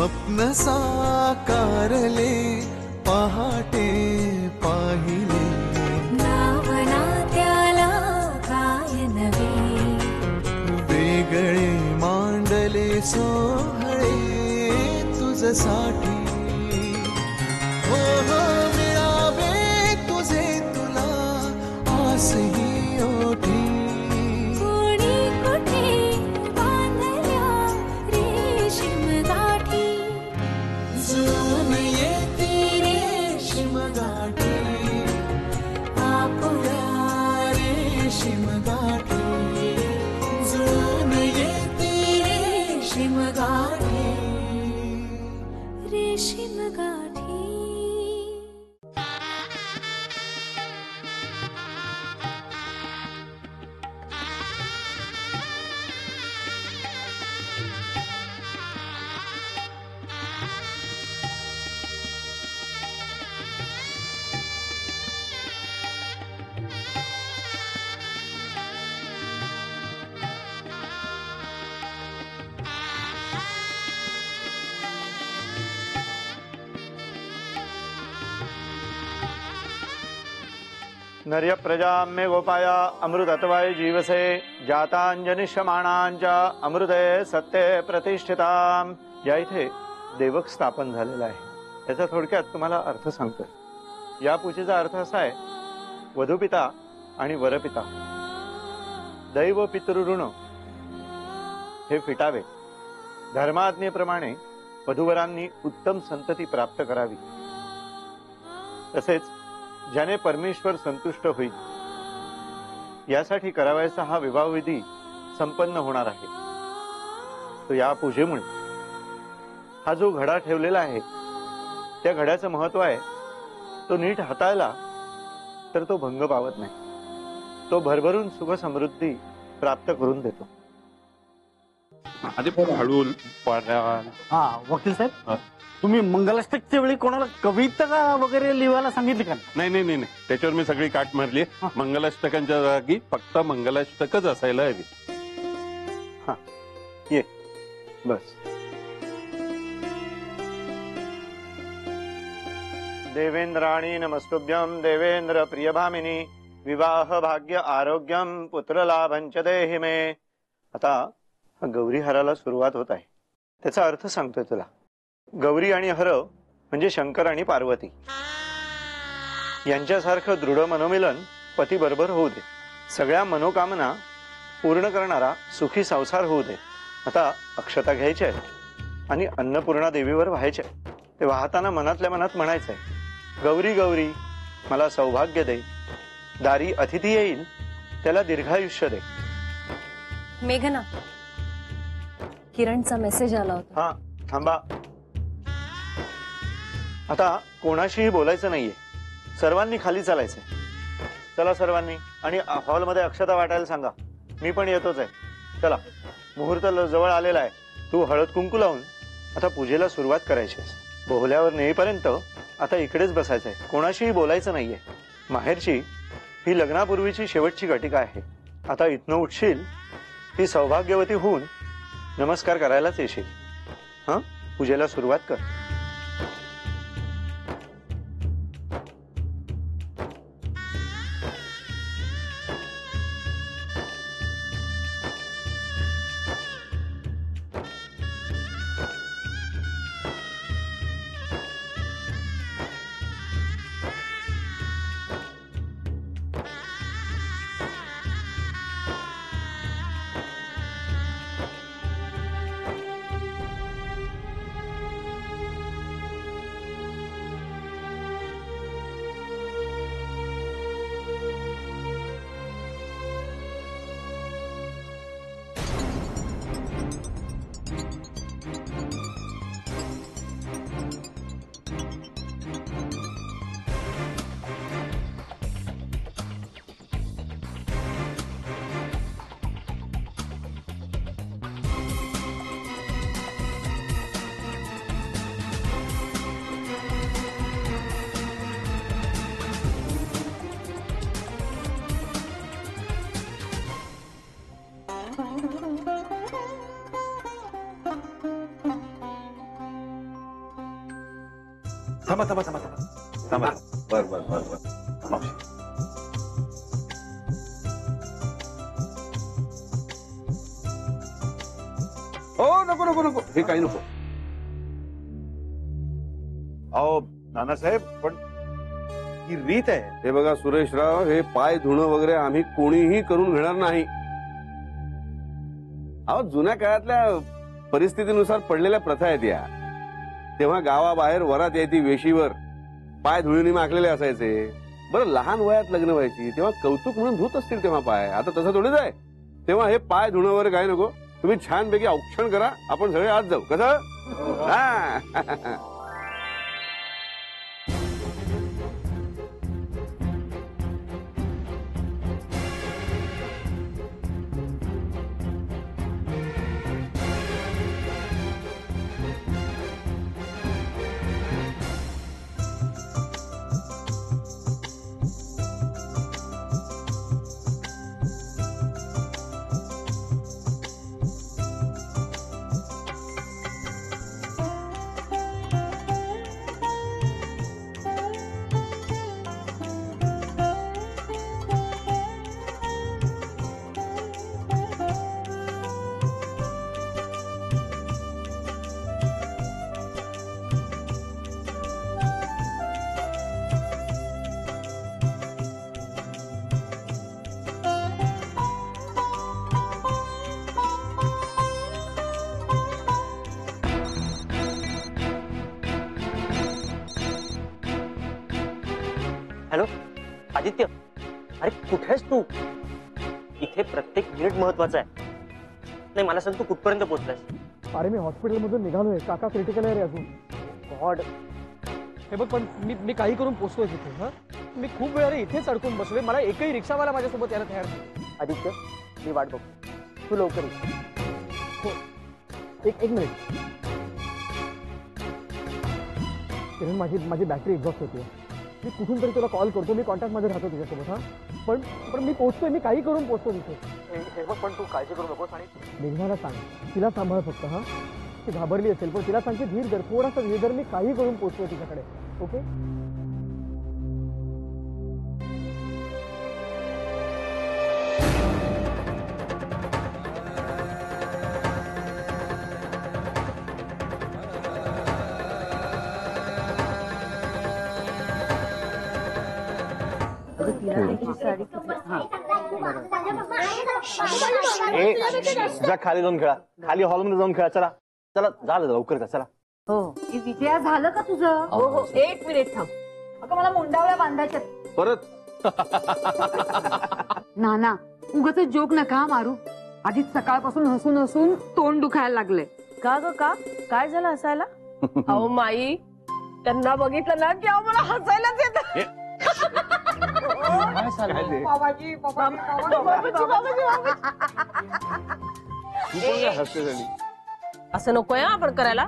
स्वप्न साकारले पहाटे पाहिले नावना त्याला काय नवे वेगळे मांडले सोहळे तुझसाठी हो हो मिळावे तुझे तुला आसही ओठी कोणी कुठे बांधल्या रेशीम गाठी जुळून येते रेशीम गाठी आपुल्या रेशीम गाठी जुळून येते रेशीम गाठी रेशीम गाठी नर्य प्रजा मे गोपाया अमृतत्वाय जीवसे जातांजनिष्यमाणांच्या अमृते सत्ये प्रतिष्ठिता। या इथे देवक स्थापन झालेला आहे। याचा थोडक्यात तुम्हाला अर्थ सांगतोय। या पूजेचा अर्थ असा आहे, वधूपिता आणि वरपिता दैव पितृऋण हे फिटावे, धर्माज्ञेप्रमाणे वधूवरांनी उत्तम संतती प्राप्त करावी, तसेच ज्याने परमेश्वर संतुष्ट होईल यासाठी करावयाचा हा विवाह विधी संपन्न होणार आहे। तो या पूजेमुळे हा जो घडा ठेवलेला आहे त्या घड्याचं महत्व आहे, तो नीट हाताळला तर तो भंग पावत नाही, तो भरभरून सुख समृद्धी प्राप्त करून देतो। आधी हळू हा वकील साहेब, तुम्ही मंगलाष्टकच्या वेळी कोणाला कविता वगैरे लिहायला सांगितली का? नाही नाही नाही, त्याच्यावर मी सगळी काट मारली। मंगलाष्टकांच्या जागी फक्त मंगलाष्टकच असायला हवी। हा ये बस। देवेंद्राणी नमस्तुभ्यं देवेंद्र प्रियभामिनी विवाह भाग्य आरोग्यम पुत्र लाभंच देहि मे। आता गौरी हराला सुरुवात होत आहे, त्याचा अर्थ सांगतोय तुला। गौरी आणि हर म्हणजे शंकर आणि पार्वती यांच्यासारखं दृढ मनोमिलन पती बरोबर होऊ दे, सगळ्या मनोकामना पूर्ण करणारा सुखी संसार होऊ दे। आता अक्षता घ्यायच्या आहेत आणि अन्नपूर्णा देवीवर व्हायच्या। ते वाहताना मनातल्या मनात म्हणायचंय, गौरी गौरी मला सौभाग्य दे, दारी अतिथी येईल त्याला दीर्घायुष्य दे। मेघना, किरणचा मेसेज आला होता। हा थांबा, आता कोणाशीही बोलायचं नाहीये, सर्वांनी खाली चालायचंय। चला सर्वांनी, आणि हॉलमध्ये अक्षता वाटायला सांगा, मी पण येतोच आहे। चला, मुहूर्त जवळ आलेला आहे, तू हळद कुंकू लावून आता पूजेला सुरुवात करायची। बोहल्यावर नेईपर्यंत आता इकडेच बसायचंय, कोणाशीही बोलायचं नाहीये। माहेरची ही लग्नापूर्वीची शेवटची घटिका आहे। आता इथनं उठशील ती सौभाग्यवती होऊन नमस्कार करायलाच येशील। हा, पूजेला सुरुवात कर। थांबा थांबा थांबा थांबा थांबा. बर बर बर बर मावशी. हो नको नको नको हे काही नको. अहो नानासाहेब पण ही रीत आहे. हे बघा सुरेशराव, हे पाय धुणं वगैरे आम्ही कोणीही करून घेणार नाही. अहो जुन्या काळातल्या परिस्थितीनुसार पडलेल्या प्रथा आहेत या. तेव्हा गावाबाहेर वरात यायची वेशीवर, पाय धुळीने माखलेले असायचे. बरं लहान वयात लग्न व्हायची तेव्हा कौतुक म्हणून धुत असतील तेव्हा पाय. आता तसं थोडीच आहे. तेव्हा हे पाय धुणं वगैरे काय नको. तुम्ही छानपैकी औक्षण करा, आपण सगळे आज जाऊ. कसं? हा. हॅलो आदित्य, अरे कुठेस तू? इथे प्रत्येक मिनिट महत्वाचा आहे. नाही मला सांग, तू कुठपर्यंत पोहोचलायस? अरे मी हॉस्पिटल मधून निघालोय. काका क्रिटिकल आहे रे अजून. गॉड. हे बघ पण मी काही करून पोहोचतोय तिथे. हा मी खूप वेळा इथेच अडकून बसलोय. मला एकही रिक्षावाला माझ्यासोबत यायला तयार नाही. आदित्य मी वाट बघतो, तू लवकर ये. हो एक मिनिट. किरण माझी बॅटरी एक्झॉस्ट होती. मी कुठून तरी तुला कॉल करतो. मी कॉन्टॅक्ट मध्ये राहतो तुझ्यासोबत. हा पण मी पोहोचतोय. मी काही करून पोहोचतो तिथे. हे बघ पण तू काळजी करू नकोस. आणि मेघनाला सांग, तिला सांभाळ फक्त. हा ती घाबरली असेल पण तिला सांग की धीर धर, थोडासा धीर धर. मी काही करून पोहोचतोय तिच्याकडे. ओके. जा खाली जाऊन खेळा. खाली हॉलमध्ये जाऊन खेळा. चला चला झालं लवकर का. चला. हो विजया झालं का तुझं? हो हो एक मिनिट थांब. अगं मला मुंडावळ्या बांधायच्या परत. नाना उगाच जोक नका मारू. आधीच सकाळपासून हसून हसून तोंड दुखायला लागले. का ग का काय झालं हसायला? अहो माई, त्यांना बघितलं ना की मला हसायलाच येत. असं नकोय आपण करायला.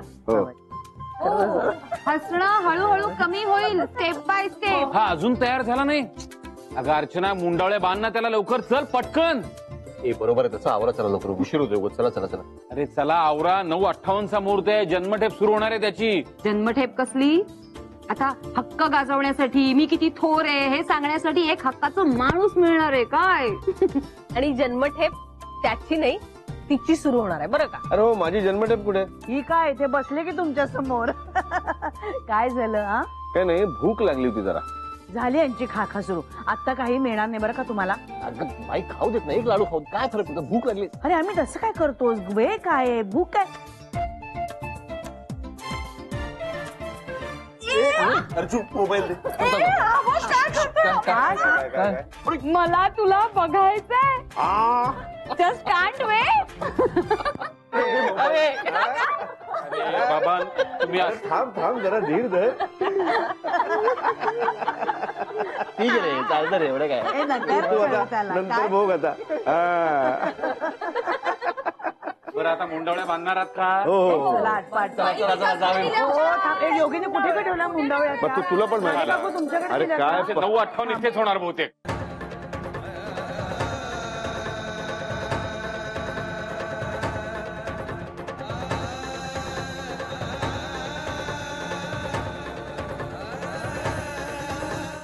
हसणं हळूहळू कमी होईल, स्टेप बाय स्टेप. हा अजून तयार झाला नाही. अगं अर्चना, मुंडावळ्या बांध ना त्याला लवकर. चल पटकन. बरोबर आहे त्याचा. आवरा चला लवकर, उशीर होतोय. चला चला चला. अरे चला आवरा. 9:58 मुहूर्त आहे. जन्मठेप सुरू होणार आहे त्याची. जन्मठेप कसली? आता हक्क गाजवण्यासाठी मी किती थोर आहे हे सांगण्यासाठी एक हक्काचं माणूस मिळणार आहे काय? आणि जन्मठेप त्याची नाही तिची सुरू होणार आहे बरं का. अरे हो माझी जन्मठेप कुठे? ही काय इथे बसले की तुमच्या समोर. काय झालं? हा काय नाही, भूक लागली होती जरा. झाली यांची खाखा सुरू. आता काही मिळणार नाही बरं का तुम्हाला. अगं बाई खाऊ देत नाही. एक लाडू खाऊ. काय फरक पडतो? भूक लागली. अरे आम्ही तसं काय करतो? वे काय भूक काय? अर्जुन मोबाईल दे. मला तुला बघायचंय. Just can't wait. अरे बाबा तुम्ही थांब थांब जरा धीर धर. ठीक आहे रे, चालतं रे. एवढं काय तू आता नंतर भोग आता. बरं आता मुंडावळ्या बांधणार आहात का? हो योगीने कुठे कुठे ठेवला मुंडावळ्या? तुला पण माहिती. तुमच्याकडे अरे काय 9:58 इथेच होणार बहुतेक.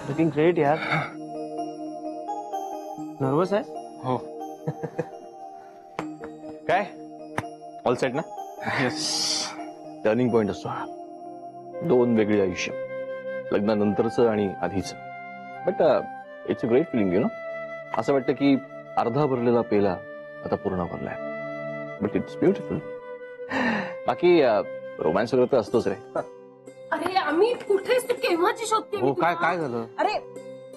लुकिंग ग्रेट यार. नर्वस आहे? हो. काय ऑल सेट ना? येस. टर्निंग पॉइंट असतो हा. 2 वेगळी आयुष्य, लग्नानंतरचं आणि आधीचं. But it's a great feeling, you know. असं वाटतं की अर्धा भरलेला पेला आता पूर्ण भरलाय. But it's beautiful. बाकी रोमॅन्स वगैरे तर असतोच रे. अरे आम्ही कुठेच तू केव्हाची शोधते. हो, काय झालं? अरे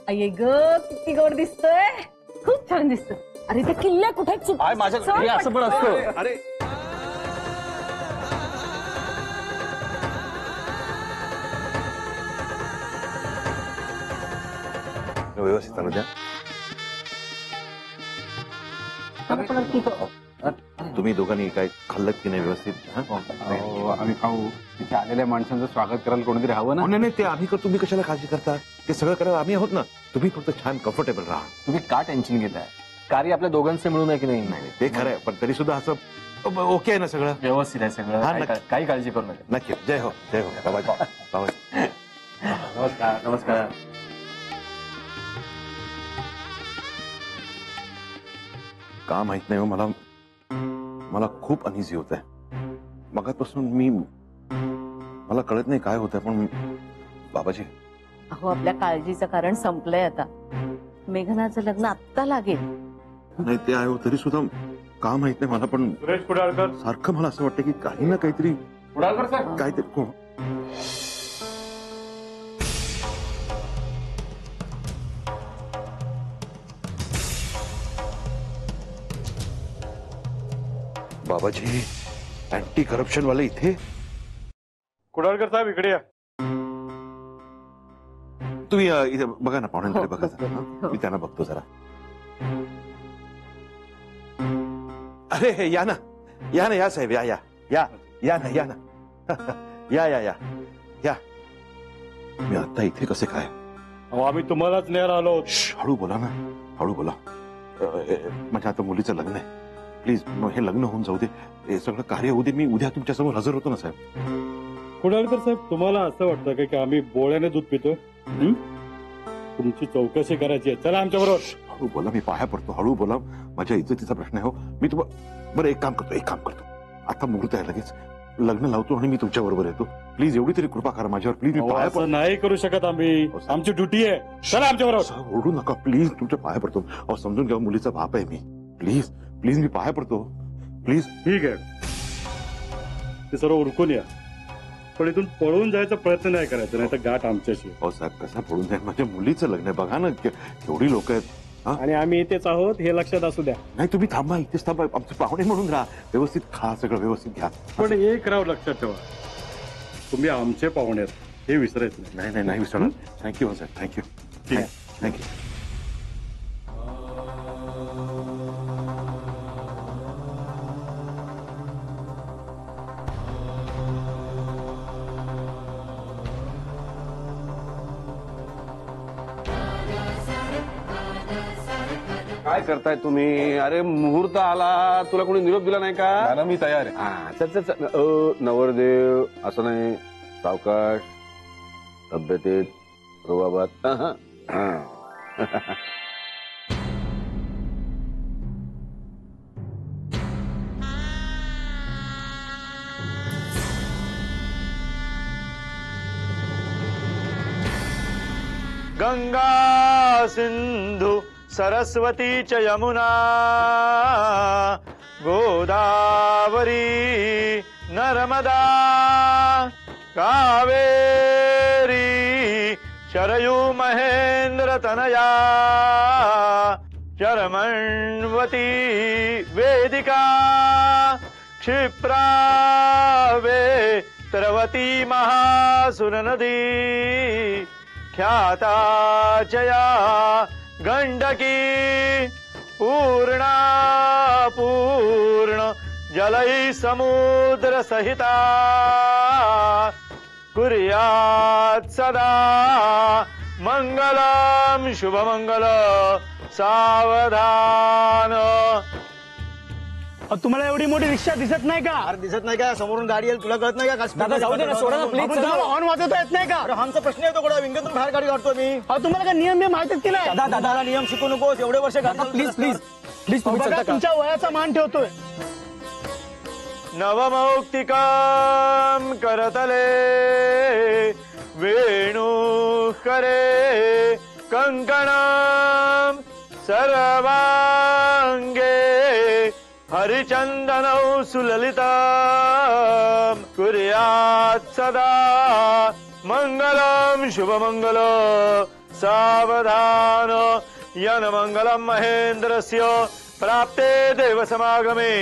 अये ग किती गोड दिसतोय. खूप छान दिसतोय. अरे ते किल्ले कुठे माझ्याकडे असं पण असतं. अरे व्यवस्थित चालू द्या. तुम्ही दोघांनी काय खाल्लं की नाही व्यवस्थित? आम्ही खाऊ. तिथे आलेल्या माणसांचं स्वागत करायला कोणीतरी हवं ना. नाही ते आम्ही करतो. तुम्ही कशाला काळजी करता? ते सगळं करायला आम्ही आहोत ना. तुम्ही फक्त छान कम्फर्टेबल राहा. तुम्ही का टेन्शन घेताय? कार्य आपल्या दोघांचं मिळून आहे की नाही? ते खरं आहे, पण तरी सुद्धा असं ओके आहे ना सगळं? व्यवस्थित आहे सगळं. काही काळजी करू नका. नक्की. जय हो, जय हो. बाबाजी. नमस्कार. नमस्कार. का माहित नाही हो, मला खूप अनइझी होत आहे. मगापासून मला कळत नाही काय होत आहे. पण बाबाजी, अहो आपल्या काळजीचं कारण संपलंय आता. मेघनाचं लग्न आत्ता लागेल. नाही ते आहे हो, तरी सुद्धा का माहित नाही मला. पण सुरेश कुडाळकर सारखं मला असं वाटतं की काही ना काहीतरी कुडाळकर साहेब काहीतरी कोण. बाबाजी, अँटी करप्शन वाले इथे. कुडाळकर साहेब इकडे या. तुम्ही इथे बघा ना, पाहुण्यांकडे बघा जरा. मी त्यांना बघतो जरा. अरे या ना, या ना, या साहेब, या या या या ना, या ना. या या या या. मी आता इथे कसे काय? आम्ही तुम्हालाच न्यायला आलो. हळू बोला ना, हळू बोला. म्हणजे आता मुलीचं लग्न आहे. प्लीज हे लग्न होऊन जाऊ दे. हे सगळं कार्य होऊ दे. मी उद्या तुमच्यासमोर हजर होतो ना साहेब. कुडाळकर साहेब, तुम्हाला असं वाटतं का की आम्ही बोळ्याने दूध पितो? तुमची चौकशी करायची आहे. चला आमच्या बरोबर. हळू बोला, मी पाया पडतो. हळू बोला, माझ्या इज्जतीचा प्रश्न आहे हो. मी बरं एक काम करतो. आता मुहूर्त आहे, लगेच लग्न लावतो आणि मी तुमच्या बरोबर येतो. प्लीज एवढी तरी कृपा करा माझ्यावर. प्लीज मी पाया पडतो. नाही करू शकत आम्ही. आमची ड्युटी आहे. चला आमच्या बरोबर. ओरडू नका प्लीज. तुमच्या पाया पडतो. अहो समजून घ्या, मुलीचा बाप आहे मी. प्लीज प्लीज मी पाया पडतो. प्लीज. ठीक आहे, ते सर्व उरकून या. पण इथून पळून जायचा प्रयत्न नाही करायचा, नाही तर गाठ आमच्याशी. हो साहेब, कसा पळून जाईल? माझ्या मुलीचं लग्न आहे. बघा ना केवढी लोक आहेत. आणि आम्ही इथेच आहोत हे लक्षात असू द्या. नाही तुम्ही थांबा, इथेच थांबा. आमचे पाहुणे म्हणून राहा. व्यवस्थित खा, सगळं व्यवस्थित घ्या. पण एक राव लक्षात ठेवा, तुम्ही आमचे पाहुणे आहेत हे विसरायचं नाही. नाही विसरणार. थँक्यू साहेब. थँक्यू. थँक्यू. काय करताय तुम्ही? अरे मुहूर्त आला, तुला कोणी निरोप दिला नाही का? मी तयार आहे. चल. नवरदेव असं नाही, सावकाश, तब्येतीत रुबाबात. गंगा सिंधु सरस्वती च यमुना गोदावरी नर्मदा कावेरी शरयू महेंद्र तनया चरमण्वती वेदिका क्षिप्रा वेत्रवती महासुर नदी ख्याता चया गंडकी पूर्णा पूर्ण जलै समुद्र सहिता कुर्यात् सदा मंगलम शुभमंगल सावधान. तुम्हाला एवढी मोठी रिक्षा दिसत नाही का? अरे दिसत नाही का? समोरून गाडी येईल, तुला कळत नाही का? दादा जाऊ दे ना, सोडा ना प्लीज. तुम्हाला हॉर्न वाजवता येत नाही का? अरे आमचा प्रश्न येतो कोणा विंगतून बाहेर गाडी काढतो मी. तुम्हाला काय नियम मी माहितीच केला? दादाला नियम शिकू नको, एवढे वर्ष प्लीज प्लीज प्लीज तुमच्या वयाचा मान ठेवतोय. नवमौक्तिकाम करतले वेणू करे कंकणम सर्वांगे हरिचंदनौ सुललिताम कुर्यात् सदा मंगलम शुभमंगल सावधान यनमंगलम महेन्द्रस्य प्राप्ते देवसमागमे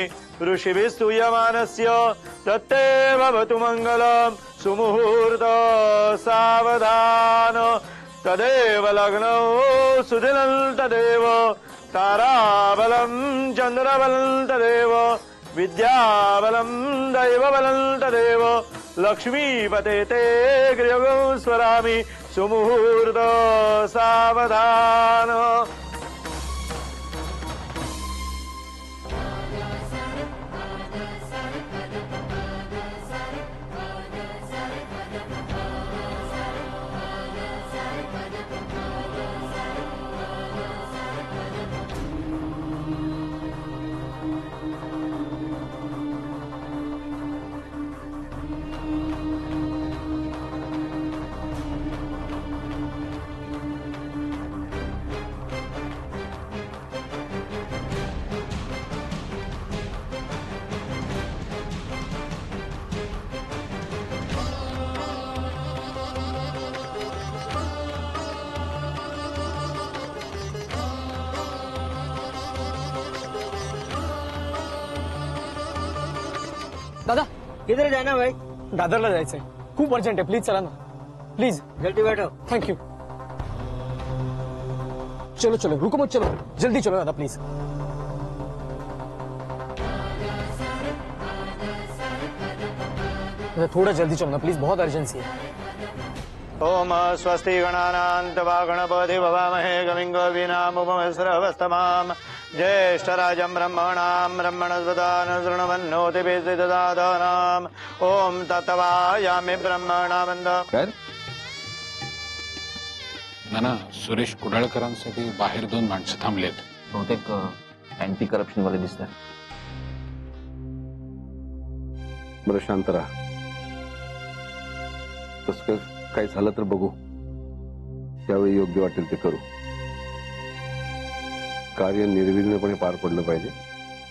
ऋषिभिः स्तूयमानस्य तत्ते भवतु मंगलम सुमुहूर्त सावधान तदेव लग्नौ सुदिनं तदेव ताराबलं चंद्रबलं तदेव विद्याबलं दैवबलं तदेव लक्ष्मीपते ते गृहं स्वरामि सुमुहूर्त सावधान. दादा किधर जाना भाई? दादरला जायचंय, खूप अर्जंट आहे, प्लीज चला ना, प्लीज जल्दी बैठो. थँक्यू. चलो चलो रुको मत, चलो जल्दी चलो दादा प्लीज. थोड़ा जल्दी चलो ना प्लीज, बहुत अर्जेंसी है. ओम स्वस्ति गणानां त्वा गणपति भवामहे कविं कवीनामुपमस्रवस्तमाम् ज्येष्ठराजं ब्रह्मणां ब्रह्मणस्पदान शृण्वन्नोतिभिः ददातानाम् ओम तत्वायामि ब्रह्मणामन्द. ना सुरेश कुडाळकरांसाठी बाहेर 2 माणसं थांबलेत. बहुतेक अँटी करप्शन वाले दिसतात. बरं शांत राहा. तसं काही झालं तर बघू, त्यावेळी योग्य वाटेल ते करू. कार्य निर्विघ्नपणे पार पडलं पाहिजे,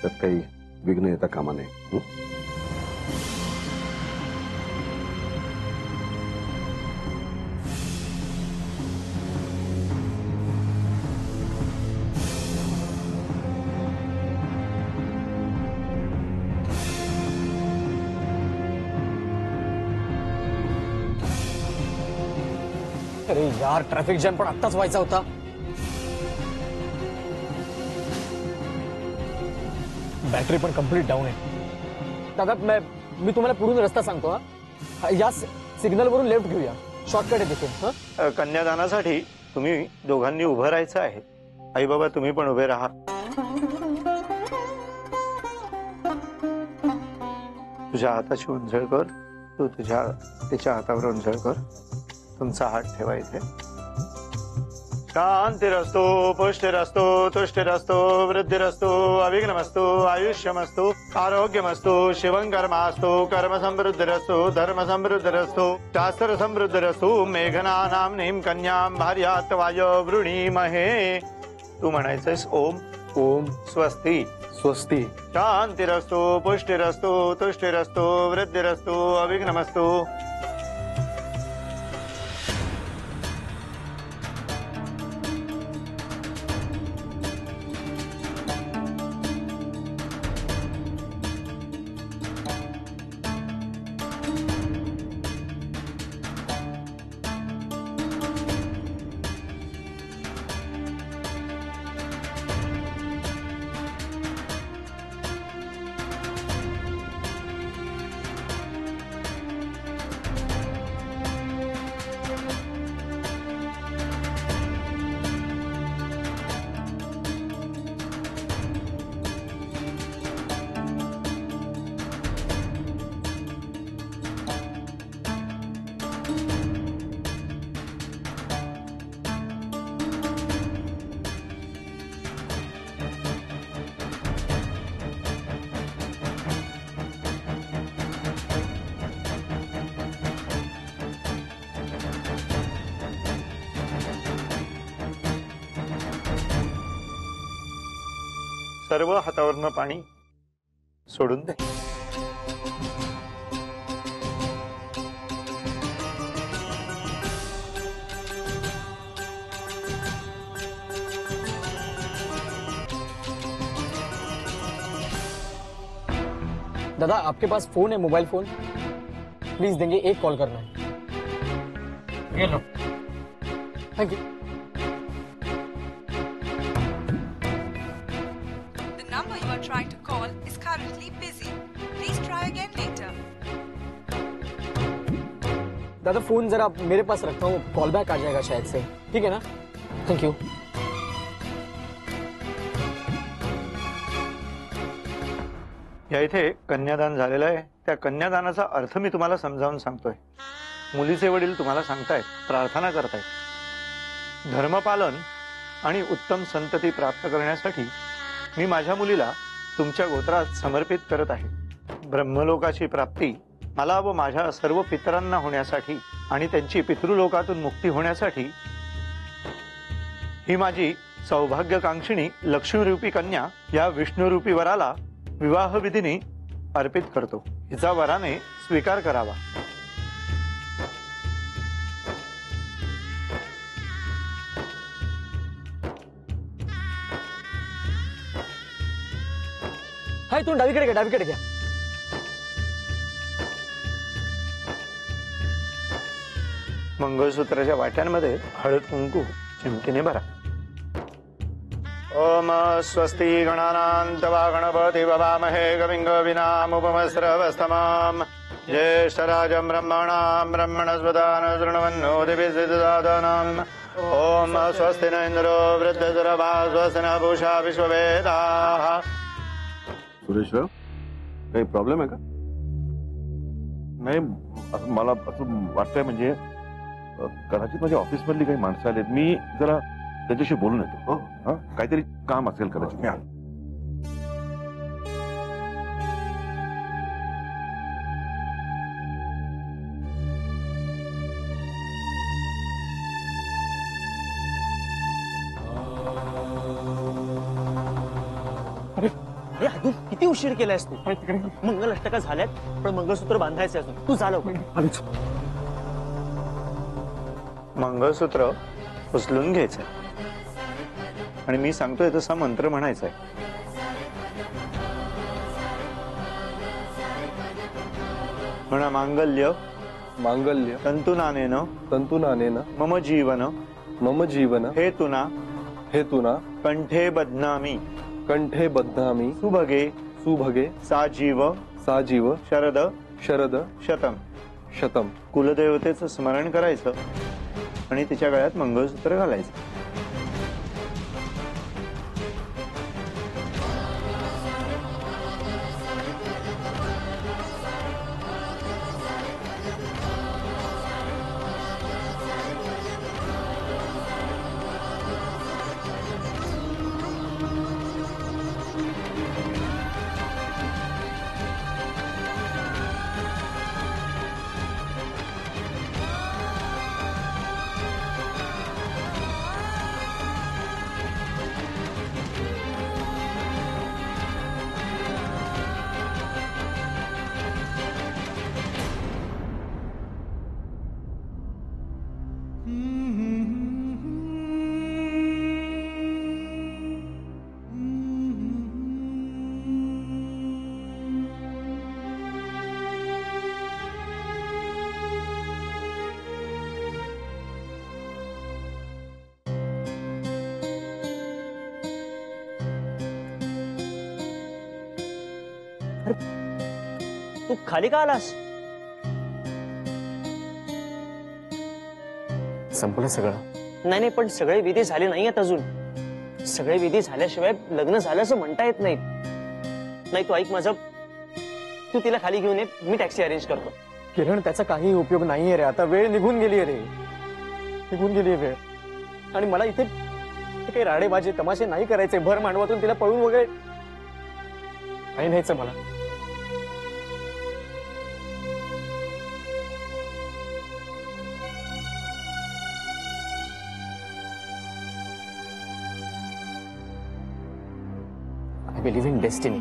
त्यात काही विघ्न येता कामा नये. अरे यार ट्रॅफिक जॅम पण आत्ताच व्हायचा होता. बॅटरी पण कम्प्लीट डाऊन आहे. दादा मी तुम्हाला पुढून रस्ता सांगतो. या सिग्नल वरून लेफ्ट घेऊया, शॉर्टकट आहे तिथून. कन्यादानासाठी तुम्ही दोघांनी उभं राहायचं आहे. आई बाबा तुम्ही पण उभे राहा. तुझ्या हाताची उंजळ कर, तू तिच्या हातावर उंजळ कर. तुमचा हात ठेवा इथे. शांतिरस्तु पुष्टिरस्तु तुष्टिरस्तु वृद्धिरस्तु अविघ्नमस्तु आयुष्यमस्तु आरोग्यमस्तु शिवं कर्मास्तु कर्म समृद्धिरस्तु धर्म समृद्धिरस्तु शास्त्र समृद्धिरस्तु मेघनानां नीं कन्यां भार्यात्वाय वृणीमहे. तू म्हणायचंस ओम ओम स्वस्ति स्वस्ति. शांतिरस्तु पुष्टिरस्तु तुष्टिरस्तु वृद्धिरस्तु अविघ्नमस्तु. सर्व हातावरनं पाणी सोडून दे. दादा आपके पास फोन है, मोबाइल फोन? प्लीज देंगे, एक कॉल करना है. ये low. Thank you. The number you are trying to call is currently busy. Please try again later. दादा फोन जरा मेरे पास रखता हूँ, कॉल बैक आ जाएगा शायद से. ठीक है ना? Thank you. या इथे कन्यादान झालेलं आहे. त्या कन्यादानाचा अर्थ मी तुम्हाला समजावून सांगतोय. मुलीचे वडील तुम्हाला सांगतायत, प्रार्थना करतायत. धर्मपालन आणि उत्तम संतती प्राप्त करण्यासाठी मी माझ्या मुलीला तुमच्या गोत्रात समर्पित करत आहे. ब्रह्मलोकाची प्राप्ती मला व माझ्या सर्व पितरांना होण्यासाठी आणि त्यांची पितृलोकातून मुक्ती होण्यासाठी ही माझी सौभाग्यकांक्षिणी लक्ष्मीरूपी कन्या या विष्णुरूपी वराला विवाह विधीने अर्पित करतो. हिचा वराने स्वीकार करावा. हाय तू डावीकडे घ्या, डावीकडे घ्या. मंगळसूत्राच्या वाट्यांमध्ये हळद कुंकू चिमटीने भरा. ओम स्वस्ति गणानां गणपति ववामहे कविं कवीनामुपमस्रवस्तमाम् ज्येष्ठराजं ब्रह्मणां ब्रह्मणस्पदान शृण्वन्नोतिभिर्सिद्धसाधनाम्. ओम स्वस्ति न इंद्रो वृद्धसुरभा स्वस्ति न पूषा विश्ववेदाः. सुरेशराव, काही प्रॉब्लेम आहे का? नाही, मला असं वाटतंय म्हणजे कदाचित माझ्या ऑफिसमधली काही माणसं आलेत. मी जरा त्यांच्याशी बोलून येतो. हा, काहीतरी काम असेल कदाचित. मी आलो. अरे अजून किती उशीर केलायस तू? मंगल अष्टका झाल्यात, पण मंगळसूत्र बांधायचं अजून. तू झालं मंगळसूत्र उचलून घ्यायचंय आणि मी सांगतोय तसा मंत्र म्हणायचा आहे. म्हणा मांगल्य मांगल्य तंतुनानेन तंतुनानेन मम जीवन हेतुना कंठे बध्नामि सुभगे साजीव शरद शतम. कुलदेवतेचं स्मरण करायचं आणि तिच्या गळ्यात मंगळसूत्र घालायचं. तू खाली का आलास? संपलं सगळं. नाही, पण सगळे विधी झाले नाहीयेत अजून. सगळे विधी झाल्याशिवाय लग्न झालं असं म्हणता येत नाही. नाही तू ऐक माझं, तू तिला खाली घेऊन ये, मी टॅक्सी अरेंज करतो. किरण, त्याचा काही उपयोग नाहीये रे. आता वेळ निघून गेली रे, निघून गेली वेळ. आणि मला इथे काही राडेबाजी तमाशे नाही करायचे. भर मांडवातून तिला पळून वगैरे नाही न्यायचं मला. I believe in destiny.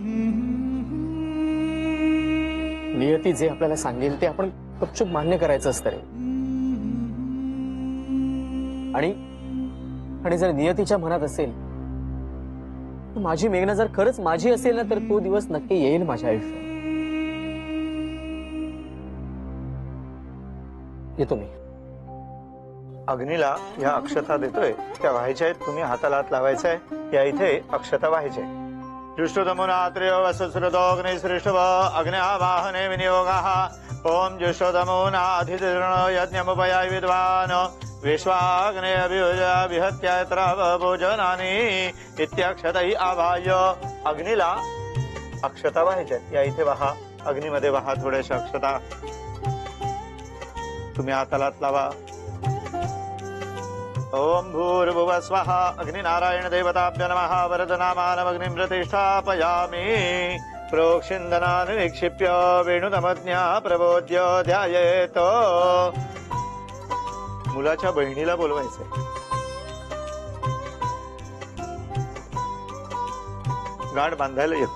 नियती जे आपल्याला सांगेल ते आपण गपचूप मान्य करायचं असतं रे. आणि जर नियतीच्या मनात असेल, माझी मेघना जर खरंच माझी असेल ना, तर तो दिवस नक्की येईल माझ्या आयुष्यात. येतो मी. अग्नीला या अक्षता देतोय, त्या व्हायच्या आहेत. तुम्ही हाताला हात लावायचा आहे. या इथे अक्षता व्हायच्या आहेत. जुष्टोदमुनात्र्यो वसुश्रुतोऽग्नि सृष्टव अग्न्यावाहने विनियोगः. ओम जुष्टोदमुनाधितिर्ण यज्ञमुपयाय विद्वान् विश्वाग्ने विहत्यात्र भोजनानि इत्यक्षतै आवाय. अग्नीला अक्षता व्हायच्या आहेत. या इथे वहा, अग्नीमध्ये वहा थोड्याशा अक्षता. तुम्ही हाताला हात लावा. ओम भूर्भुवः स्वः. अग्निनारायण देवताभ्यो नमः. वरदनामानमग्निं प्रतिष्ठापयामि. प्रोक्षिन्दनानि निक्षिप्य वेणुतमज्ञा प्रबोध्य ध्यायेत. मुलाच्या बहिणीला बोलवायचंय. गाठ बांधायला येत.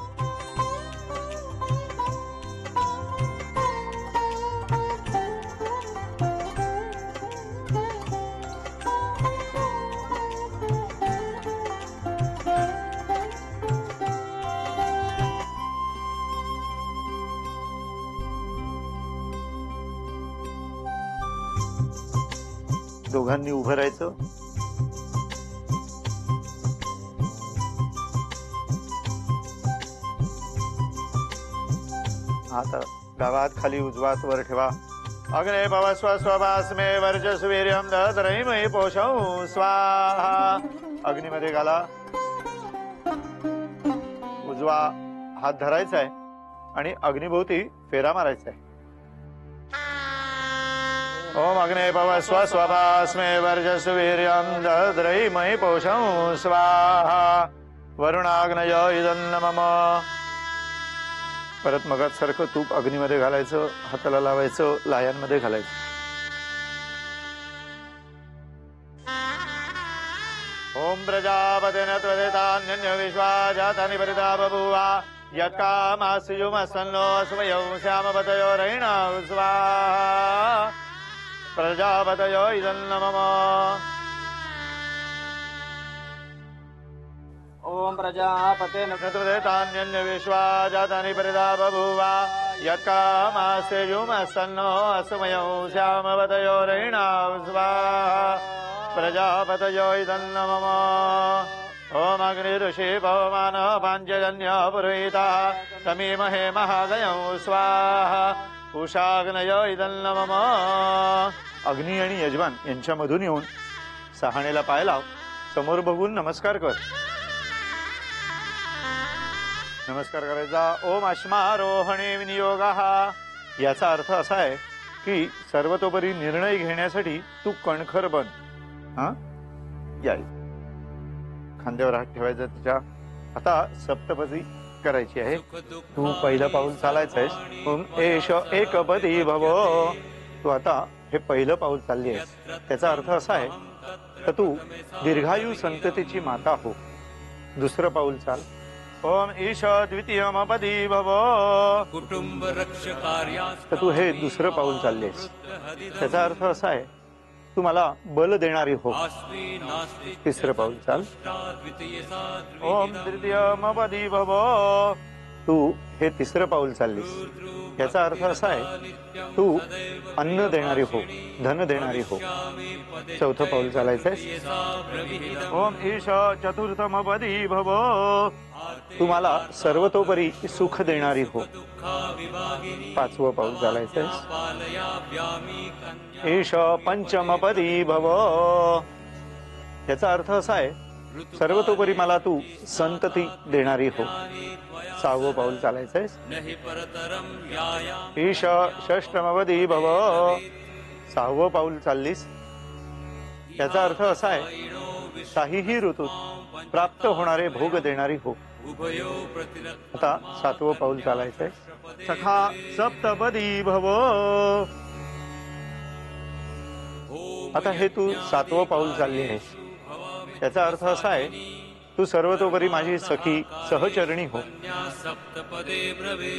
दोघांनी उभं राहायचं. आता डावा हात खाली, उजवा हात वर ठेवा. अग्ने भवस्व स्वभास्मे वर्चस्वीर्यं दधरैमहि पोषौ स्वाहा. अग्नीमध्ये घाला. उजवा हात धरायचा आहे आणि अग्निभोवती फेरा मारायचा आहे. ओम अग्ने भवस्व स्वभास्मे वर्चस्वीर्यं दधरैमहि पोषौ स्वाहा. वरुणाग्नय इदं मम. परत मगात सारखं तूप अग्नीमध्ये घालायचं, हाताला लावायचं, लायांमध्ये घालायचं. ओम प्रजापतेन त्वदेतान्यन्य विश्वा जातानि परिता बभूव. यत्कामास्युमसन्नो स्वयं श्यामपतयोरैणौ स्वाहा. प्रजापतयो इदं मम. ओम प्रजापतेन त्वदेतान्यन्य विश्वा जातानि परिता बभूव. यत्कामास्युमसन्नो स्वयं श्यामपतयोरैणौ स्वाहा. प्रजापतयो इदं मम. ओम अग्नि ऋषि पवमान पांचजन्य पुरोहिता तमीमहे महादयं स्वाहा. उषाग्नय इदं मम. अग्नी आणि यजमान यांच्यामधून येऊन सहाणेला पाय लाव. समोर बघून नमस्कार कर. नमस्कार करायचा. ओम अश्मारोहणे विनियोगः. याचा अर्थ असा आहे की सर्वतोपरी निर्णय घेण्यासाठी तू कणखर बन. हा, या खांद्यावर हात ठेवायचा तिच्या. आता सप्तपदी करायची आहे. तू पहिलं पाऊल चालायचं आहेस. ओम एष एकपदी भव. तू आता हे पहिलं पाऊल चालली आहेस. त्याचा अर्थ असा आहे तर तू दीर्घायू संततीची माता हो. दुसरं पाऊल चाल. ओम ईश द्वितीयमपदी भव. कुटुंब रक्षकार्या. तर तू हे दुसरं पाऊल चालली आहेस. त्याचा अर्थ असा आहे तू मला बल देणारी हो. तिसरं पाऊल चाल. ओम तृतीयमपदी भव. तू हे तिसरं पाऊल चाललीस. याचा अर्थ असा आहे तू अन्न देणारी हो, धन देणारी हो. चौथं पाऊल चालायचंय. ओम ईश चतुर्थमपदी भव. तू मला सर्वतोपरी सुख देणारी हो. पाचवं पाऊल चालायचंय. ईश पंचमपदी भव. याचा अर्थ असा आहे सर्वतोपरी मला तू संतती देणारी हो. सहावं पाऊल चालायचंय. ईश षष्टमपदी भव. सहावं पाऊल चाललीस. याचा अर्थ असा आहे काहीही ऋतूत प्राप्त होणारे भोग देणारी हो. आता सातवं पाऊल चालायचंय. सखा सप्तपदी भव. आता हे तू सातवं पाऊल चालली आहेस. याचा अर्थ असा आहे तू सर्वतोपरी माझी सखी सहचरणी हो. सप्तपदे ब्रवे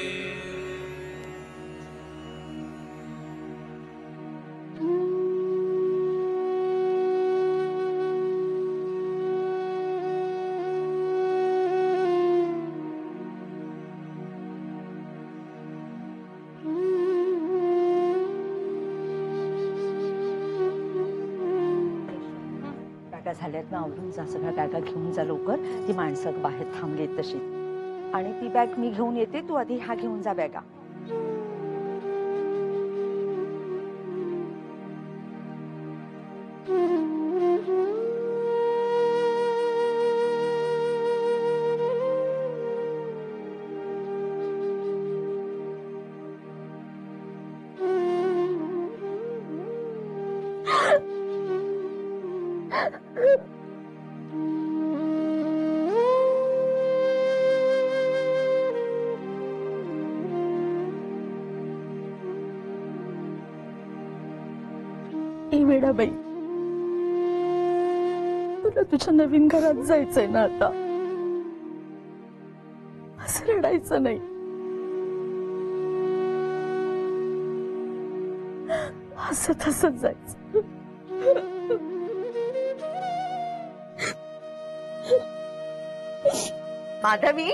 बॅगा झाल्यात ना, आवरून जा, सगळ्या बॅगा घेऊन जा लवकर. ती माणसं बाहेर थांबलीत तशी. आणि ती बॅग मी घेऊन येते, तू आधी हा घेऊन जा बॅगा. वेडाबाई, तुला तुझ्या नवीन घरात जायचंय ना आता. असं रडायचं नाही. हसत हसत जायचं. माधवी,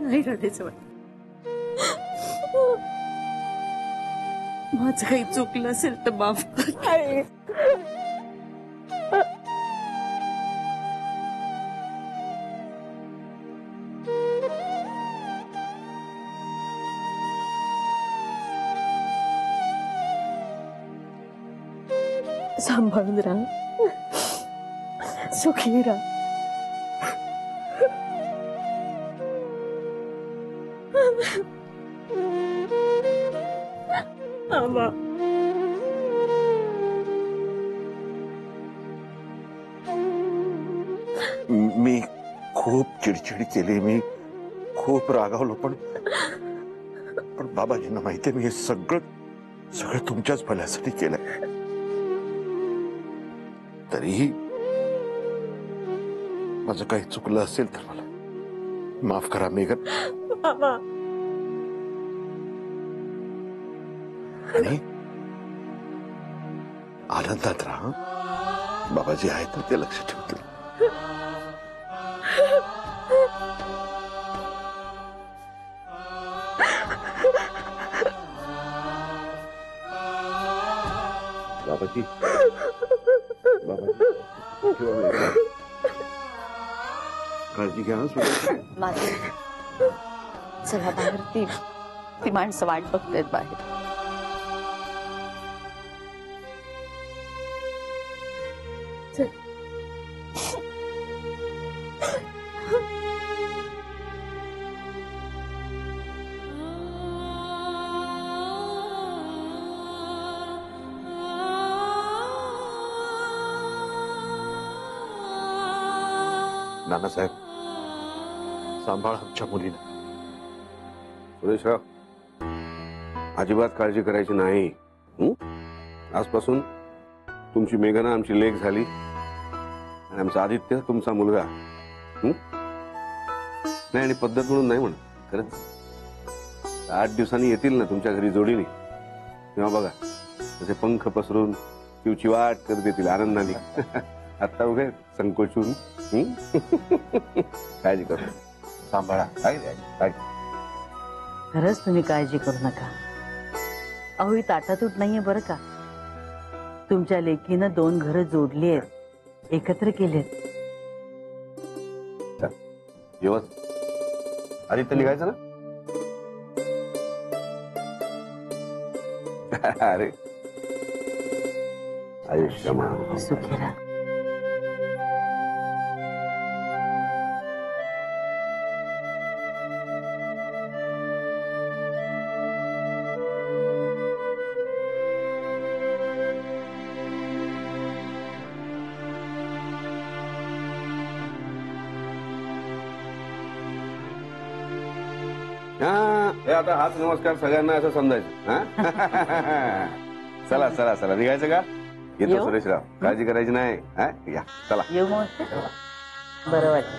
नाही रडायचं. माझं काही चुकलं असेल तर माफ कर. सांभाळून राहा, सुखी राहा. मी खूप चिडचिड केली, मी खूप रागावलो, पण बाबाजींना माहितीये मी हे सगळं तुमच्याच भल्यासाठी केलंय. तरीही माझं काही चुकलं असेल तर मला माफ करा मेघन. आणि आनंदात राहा. बाबाजी आहेत तर ते लक्ष ठेवतील. बाबाजी, काळजी घ्या. चला बाहेर, ती माणसं वाट बघतायत बाहेर. नानासाहेब, सांभाळ आमच्या मुलीला. सुरेशराव, अजिबात काळजी करायची नाही. आजपासून तुमची मेघना आमची लेक झाली आणि आमचा आदित्य तुमचा मुलगा. नाही, आणि पद्धत म्हणून नाही म्हणत, खरंच 8 दिवसांनी येतील ना तुमच्या घरी जोडीने, तेव्हा बघा तसे पंख पसरून चिवचिवाट करत येतील आनंदाने. आता उभे संकोचून. काळजी करू, सांभाळा. काय खरंच तुम्ही काळजी करू नका. अहो, ही ताटातूट नाहीये बरं का. तुमच्या लेकीनं 2 घरं जोडली आहेत, एकत्र केलेत. जेव्हा आदित्य निघायचं ना. अरे आयुष्यमान सुखी राहा. हा हे आता हाच नमस्कार सगळ्यांना असं समजायचं हा चला चला चला निघायचं का येतो येऊ? सुरेशराव काळजी करायची नाही हा या चला येऊ मग बरं वाटलं.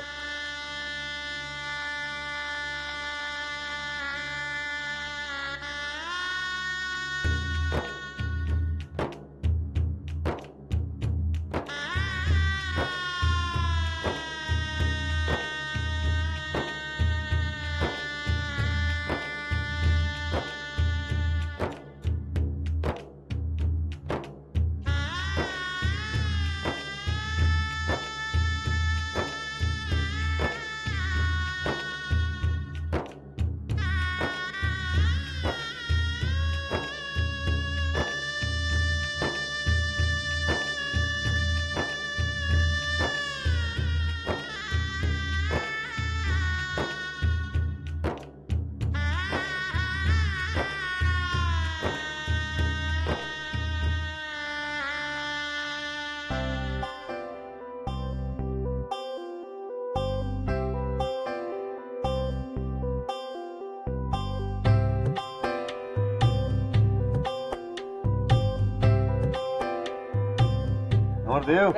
देव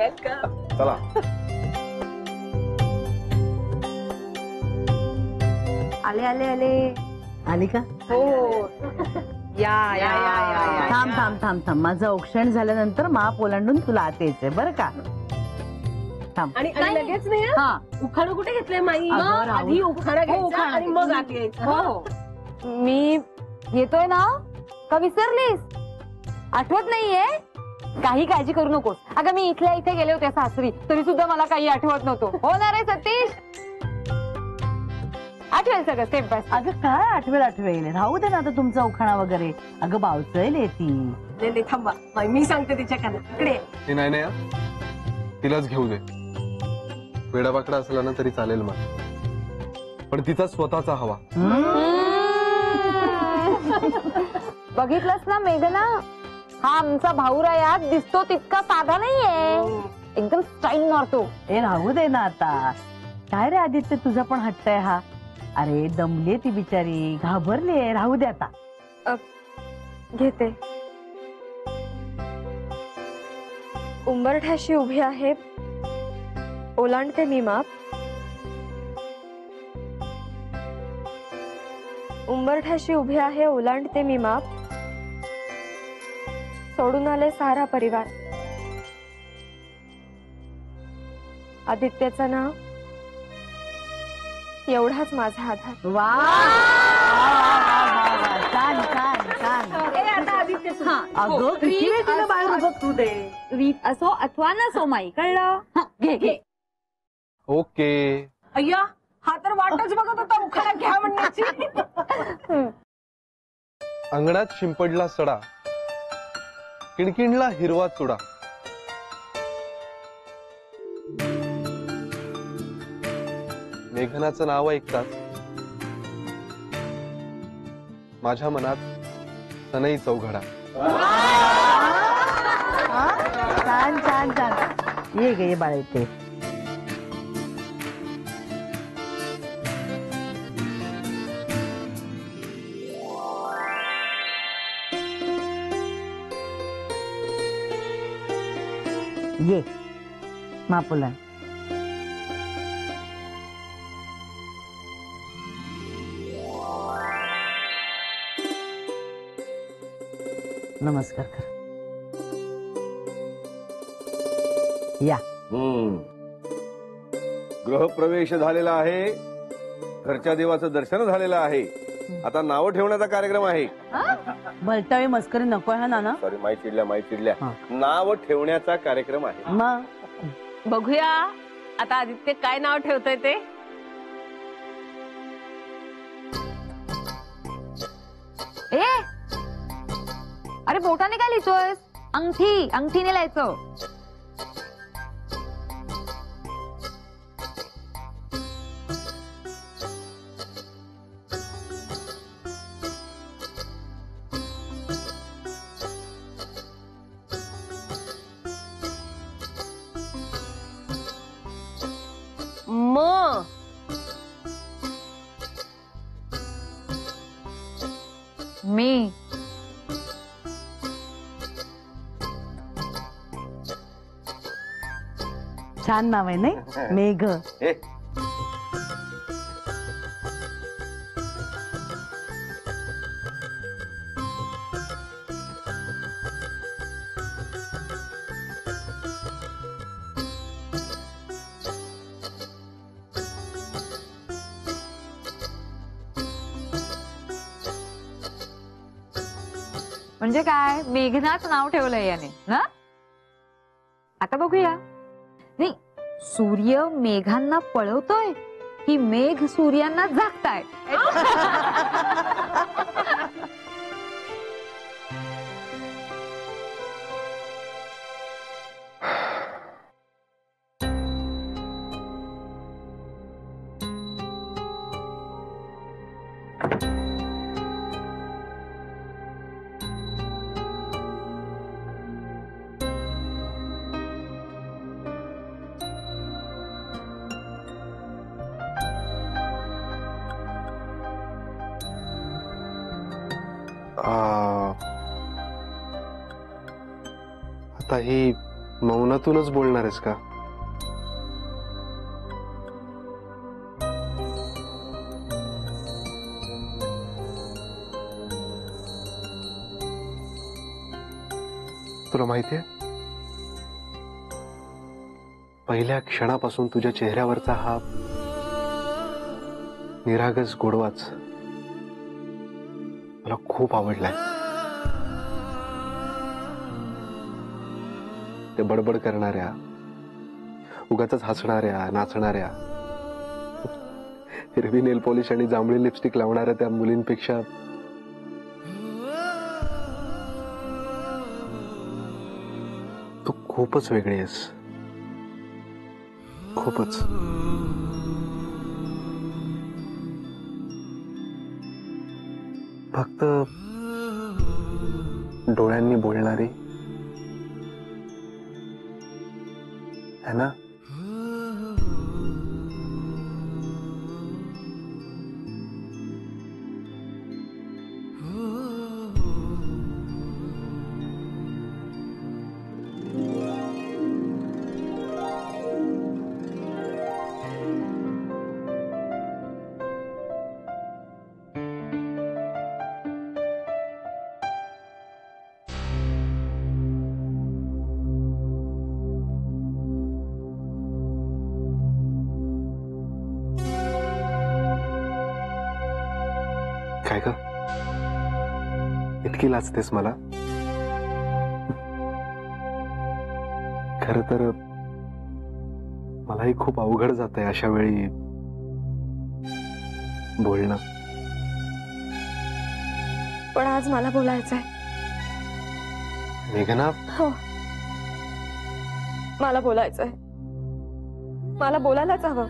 चला आले आले आले आली का? हो या या या थांब थांब थांब थांब माझं औक्षण झाल्यानंतर माप ओलांडून तुला आत यायचंय बरं का? थांब. आणि लगेच नाही हा उखाणं कुठे घेतलंय माई अगं, राहुल. आधी उखाणं घ्यायचं उखाणं आणि मग आत यायचं हो मी येतोय ना का विसरलीस आठवत नाहीये काही काळजी करू नकोस अगं मी इथल्या इथे गेले होते सासरी तरी सुद्धा मला काही आठवत नव्हतं हो ना रे सतीश आठवेल सगळं स्टेप बाय अगं काय आठवेल राहू दे ना आता तुमचा उखाणा वगैरे अगं बावचळेल ती नाही थांबा माई, मी सांगते तिच्या काना इकडे ते नाही नाही तिलाच घेऊ दे वेडावाकडा असला ना तरी चालेल मला पण तिचा स्वतःचा हवा बघितलंस ना मेघना हा आमचा भाऊराया दिसतो तितका साधा नाहीये एकदम स्टाईल मारतो हे राहू दे ना आता काय रे आदित्य तुझा पण हट्ट आहे हा अरे दमले ती बिचारी घाबरले राहू दे आता घेते उंबरठ्याशी उभी आहे ओलांडते मी माप उंबरठ्याशी उभी आहे ओलांडते मी माप सोडून आले सारा परिवार आदित्यचं नाव एवढाच माझा आधार वा छान छान छान अगं किती वेळ तिला बाहेर उभं तू दे रीत असो अथवा नसो माई कळलं घे घे ओके अय्या हा तर वाटच बघत होता उखाणा घ्या म्हणण्याची अंगणात शिंपडला सडा किणकिणला हिरवा चुडा मेघनाचं नाव ऐकताच माझ्या मनात सनई चौघडा छान छान छान ये गे बाळ इथे ये मापुला नमस्कार कर या गृहप्रवेश झालेला आहे घरच्या देवाचं दर्शन झालेलं आहे आता नाव ठेवण्याचा कार्यक्रम आहे भलतावी मस्करी नको आहे नाना सॉरी माई चिडल्या नाव ठेवण्याचा कार्यक्रम आहे मग बघूया आता आदित्य काय नाव ठेवतोय ते ए अरे बोटाने काय लिहितोय अंगठीने लिहायचं मी. छान नाव आहे नाही, मेघ. म्हणजे काय, मेघनाच नाव ठेवलंय याने ना. आता बघूया, नाही सूर्य मेघांना पळवतोय की मेघ सूर्यांना झाकताय. आता ही मौनातूनच बोलणार आहेस का? तुला माहितीये, पहिल्या क्षणापासून तुझ्या चेहऱ्यावरचा हा निरागस गोडवाच मला खूप आवडलाय. ते बडबड करणाऱ्या, उगाचच हसणाऱ्या, नाचणाऱ्या, हिरवी नेल पॉलिश आणि जांभळी लिपस्टिक लावणाऱ्या त्या मुलींपेक्षा तू खूपच वेगळी आहेस. खूपच. फक्त डोळ्यांनी बोलणारी है ना. काय ग, इतकी लाजतेस मला? खर तर मलाही खूप अवघड जात आहे अशा वेळी बोलणं. पण आज मला बोलायचंय. मेघना, हो, मला बोलायचंय. मला बोलायलाच हवं.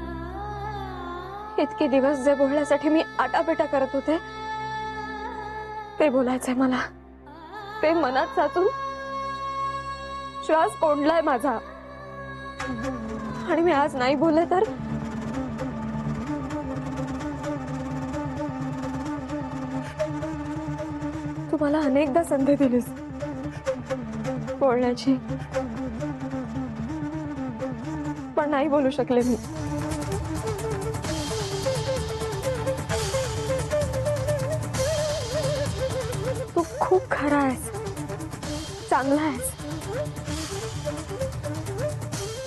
इतके दिवस जे बोलण्यासाठी मी आटापिटा करत होते ते बोलायचंय मला. ते मनात साचून श्वास कोंडलाय माझा, आणि मी आज नाही बोलले तर तू मला अनेकदा संधी दिलीस बोलण्याची, पण नाही बोलू शकले मी. तू खूप खरा आहेस, चांगला आहेस.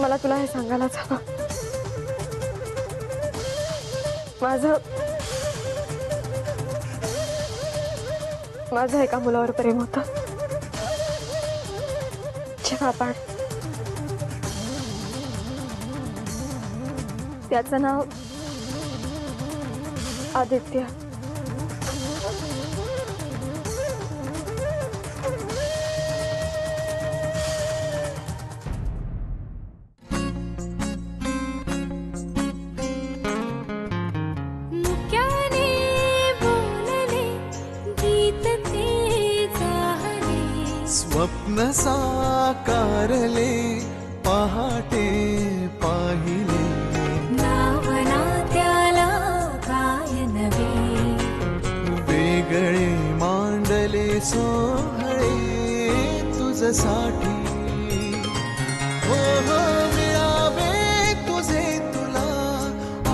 मला तुला हे सांगायलाच हवं. माझं एका मुलावर प्रेम होतं. जेव्हा आपण, त्याचं नाव आदित्य. स्वप्न साकारले पहाटे पाहिले, नावना त्याला काय नवे वेगळे मांडले तुझसाठी हो हो मिळावे तुझे तुला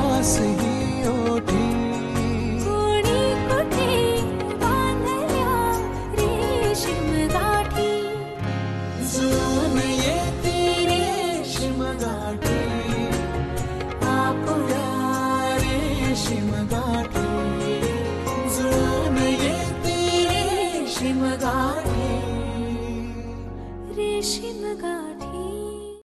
आस ही ओठी कोणी कुठे बांधल्या रेशीम गाठी जुळून येते रेशीम गाठी आपुल्या रेशीम गाठी जुळून येते रेशीम गाठी रेशीम गाठी